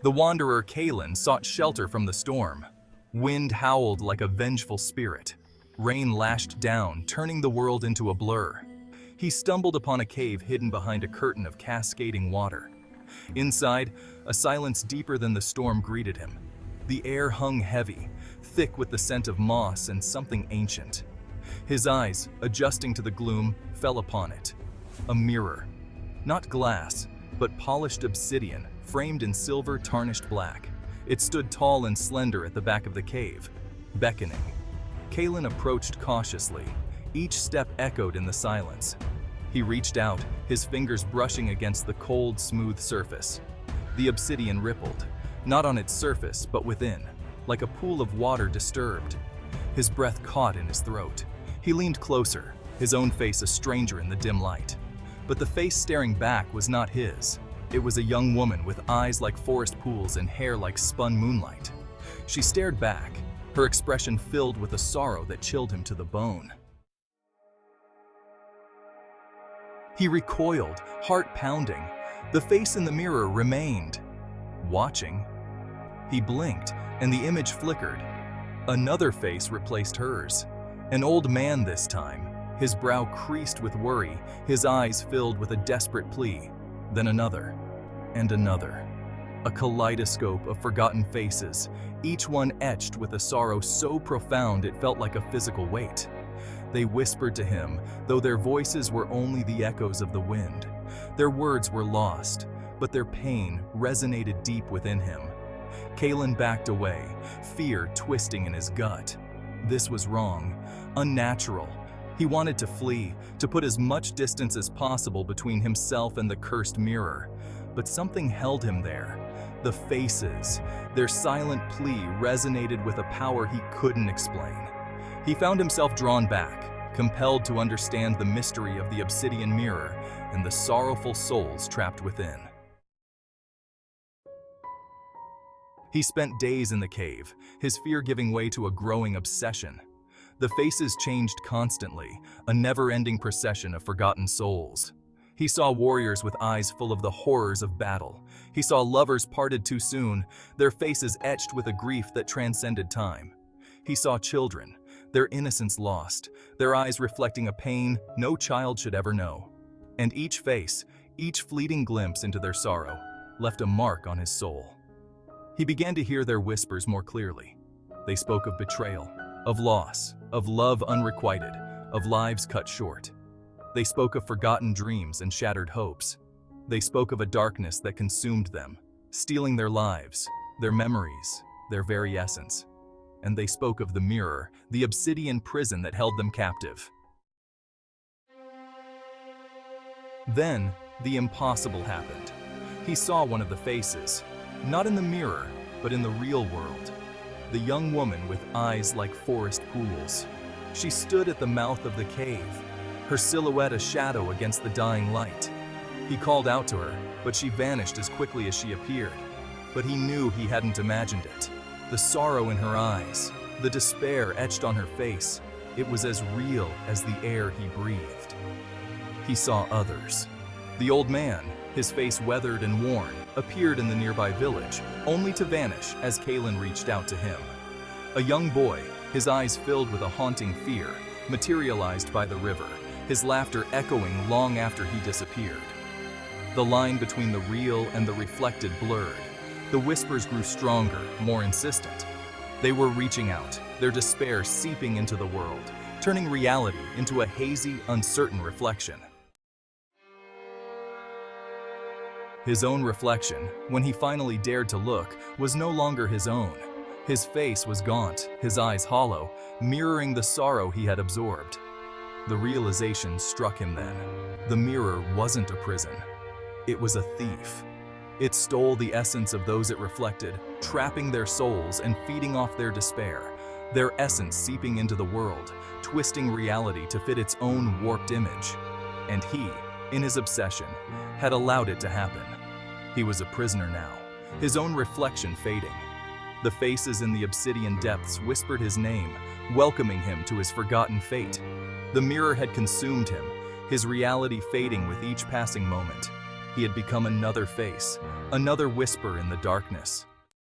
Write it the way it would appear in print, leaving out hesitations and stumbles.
The wanderer Kalen sought shelter from the storm. Wind howled like a vengeful spirit. Rain lashed down, turning the world into a blur. He stumbled upon a cave hidden behind a curtain of cascading water. Inside, a silence deeper than the storm greeted him. The air hung heavy, thick with the scent of moss and something ancient. His eyes, adjusting to the gloom, fell upon it. A mirror. Not glass, but polished obsidian, framed in silver tarnished black. It stood tall and slender at the back of the cave, beckoning. Kalen approached cautiously. Each step echoed in the silence. He reached out, his fingers brushing against the cold, smooth surface. The obsidian rippled, not on its surface, but within, like a pool of water disturbed. His breath caught in his throat. He leaned closer, his own face a stranger in the dim light. But the face staring back was not his. It was a young woman with eyes like forest pools and hair like spun moonlight. She stared back, her expression filled with a sorrow that chilled him to the bone. He recoiled, heart pounding. The face in the mirror remained, watching. He blinked, and the image flickered. Another face replaced hers. An old man this time, his brow creased with worry, his eyes filled with a desperate plea. Then another, and another. A kaleidoscope of forgotten faces, each one etched with a sorrow so profound it felt like a physical weight. They whispered to him, though their voices were only the echoes of the wind. Their words were lost, but their pain resonated deep within him. Kalen backed away, fear twisting in his gut. This was wrong, unnatural. He wanted to flee, to put as much distance as possible between himself and the cursed mirror. But something held him there. The faces, their silent plea resonated with a power he couldn't explain. He found himself drawn back, compelled to understand the mystery of the obsidian mirror and the sorrowful souls trapped within. He spent days in the cave, his fear giving way to a growing obsession. The faces changed constantly, a never-ending procession of forgotten souls. He saw warriors with eyes full of the horrors of battle. He saw lovers parted too soon, their faces etched with a grief that transcended time. He saw children, their innocence lost, their eyes reflecting a pain no child should ever know. And each face, each fleeting glimpse into their sorrow, left a mark on his soul. He began to hear their whispers more clearly. They spoke of betrayal, of loss, of love unrequited, of lives cut short. They spoke of forgotten dreams and shattered hopes. They spoke of a darkness that consumed them, stealing their lives, their memories, their very essence. And they spoke of the mirror, the obsidian prison that held them captive. Then, the impossible happened. He saw one of the faces, not in the mirror, but in the real world. The young woman with eyes like forest pools. She stood at the mouth of the cave, her silhouette a shadow against the dying light. He called out to her, but she vanished as quickly as she appeared. But he knew he hadn't imagined it. The sorrow in her eyes, the despair etched on her face, it was as real as the air he breathed. He saw others. The old man, his face weathered and worn, appeared in the nearby village, only to vanish as Kalen reached out to him. A young boy, his eyes filled with a haunting fear, materialized by the river, his laughter echoing long after he disappeared. The line between the real and the reflected blurred. The whispers grew stronger, more insistent. They were reaching out, their despair seeping into the world, turning reality into a hazy, uncertain reflection. His own reflection, when he finally dared to look, was no longer his own. His face was gaunt, his eyes hollow, mirroring the sorrow he had absorbed. The realization struck him then. The mirror wasn't a prison. It was a thief. It stole the essence of those it reflected, trapping their souls and feeding off their despair, their essence seeping into the world, twisting reality to fit its own warped image. And he, in his obsession, had allowed it to happen. He was a prisoner now, his own reflection fading. The faces in the obsidian depths whispered his name, welcoming him to his forgotten fate. The mirror had consumed him, his reality fading with each passing moment. He had become another face, another whisper in the darkness.